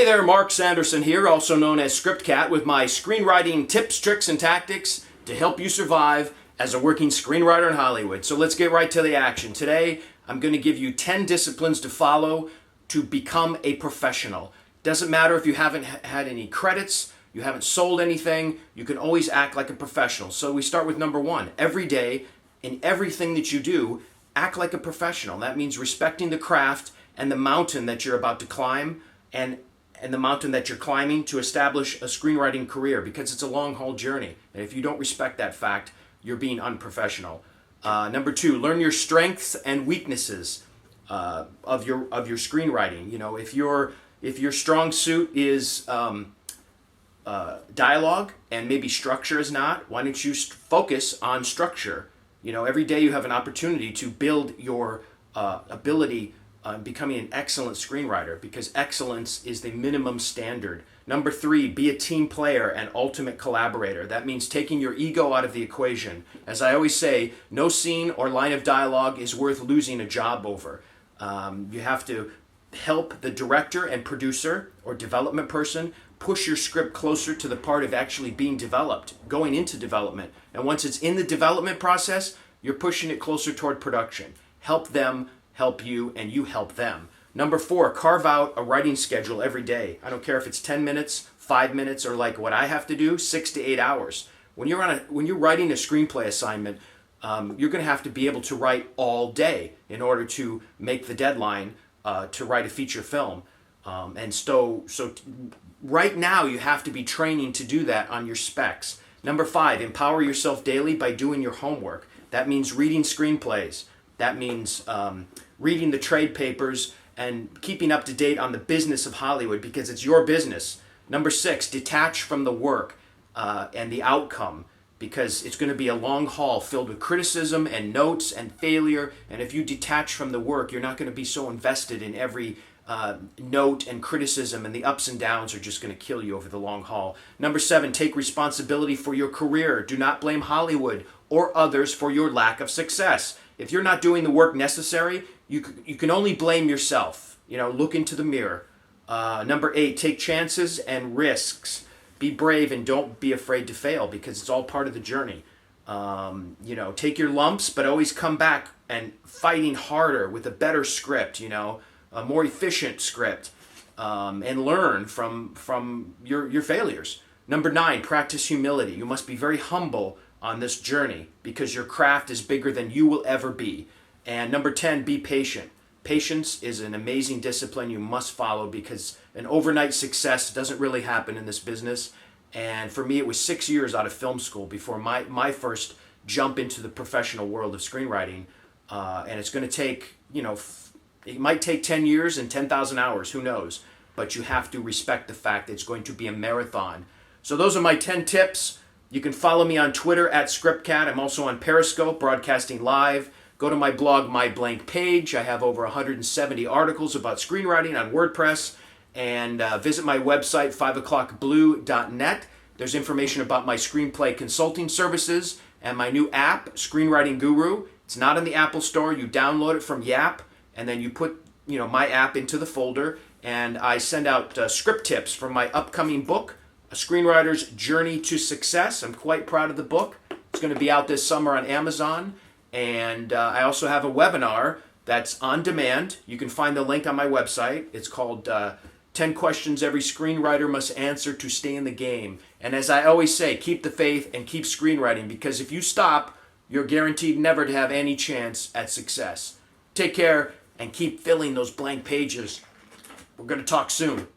Hey there, Mark Sanderson here, also known as Scriptcat, with my screenwriting tips, tricks, and tactics to help you survive as a working screenwriter in Hollywood. So let's get right to the action. Today, I'm going to give you 10 disciplines to follow to become a professional. Doesn't matter if you haven't had any credits, you haven't sold anything, you can always act like a professional. So we start with number 1. Every day, in everything that you do, act like a professional. That means respecting the craft and the mountain that you're about to climb, and the mountain that you're climbing to establish a screenwriting career, because it's a long haul journey. And if you don't respect that fact, you're being unprofessional. Number 2, learn your strengths and weaknesses of your screenwriting. You know, if your strong suit is dialogue and maybe structure is not, why don't you focus on structure? You know, every day you have an opportunity to build your ability becoming an excellent screenwriter, because excellence is the minimum standard. Number 3, be a team player and ultimate collaborator. That means taking your ego out of the equation. As I always say, no scene or line of dialogue is worth losing a job over. You have to help the director and producer or development person push your script closer to the part of actually being developed, going into development. And once it's in the development process, you're pushing it closer toward production. Help them help you, and you help them. Number 4, carve out a writing schedule every day. I don't care if it's 10 minutes, 5 minutes, or like what I have to do, 6 to 8 hours. When you're writing a screenplay assignment, you're going to have to be able to write all day in order to make the deadline to write a feature film. And so right now you have to be training to do that on your specs. Number 5, empower yourself daily by doing your homework. That means reading screenplays. That means reading the trade papers and keeping up to date on the business of Hollywood, because it's your business. Number 6, detach from the work and the outcome, because it's going to be a long haul filled with criticism and notes and failure. And if you detach from the work, you're not going to be so invested in every note and criticism, and the ups and downs are just going to kill you over the long haul. Number 7, take responsibility for your career. Do not blame Hollywood or others for your lack of success. If you're not doing the work necessary, you can only blame yourself. You know, look into the mirror. Number 8, take chances and risks. Be brave and don't be afraid to fail, because it's all part of the journey. You know, take your lumps, but always come back and fighting harder with a better script, you know, a more efficient script, and learn from your failures. Number 9, practice humility. You must be very humble on this journey, because your craft is bigger than you will ever be. And number 10, be patient. Patience is an amazing discipline you must follow, because an overnight success doesn't really happen in this business. And for me, it was 6 years out of film school before my first jump into the professional world of screenwriting. And it's going to take, you know, it might take 10 years and 10,000 hours, who knows? But you have to respect the fact that it's going to be a marathon. So those are my 10 tips. You can follow me on Twitter at Scriptcat. I'm also on Periscope, broadcasting live. Go to my blog, My Blank Page. I have over 170 articles about screenwriting on WordPress. And visit my website, 5o'clockblue.net. There's information about my screenplay consulting services and my new app, Screenwriting Guru. It's not in the Apple Store. You download it from Yap, and then you put, you know, my app into the folder. And I send out script tips from my upcoming book, A Screenwriter's Journey to Success. I'm quite proud of the book. It's going to be out this summer on Amazon. And I also have a webinar that's on demand. You can find the link on my website. It's called 10 Questions Every Screenwriter Must Answer to Stay in the Game. And as I always say, keep the faith and keep screenwriting, because if you stop, you're guaranteed never to have any chance at success. Take care and keep filling those blank pages. We're going to talk soon.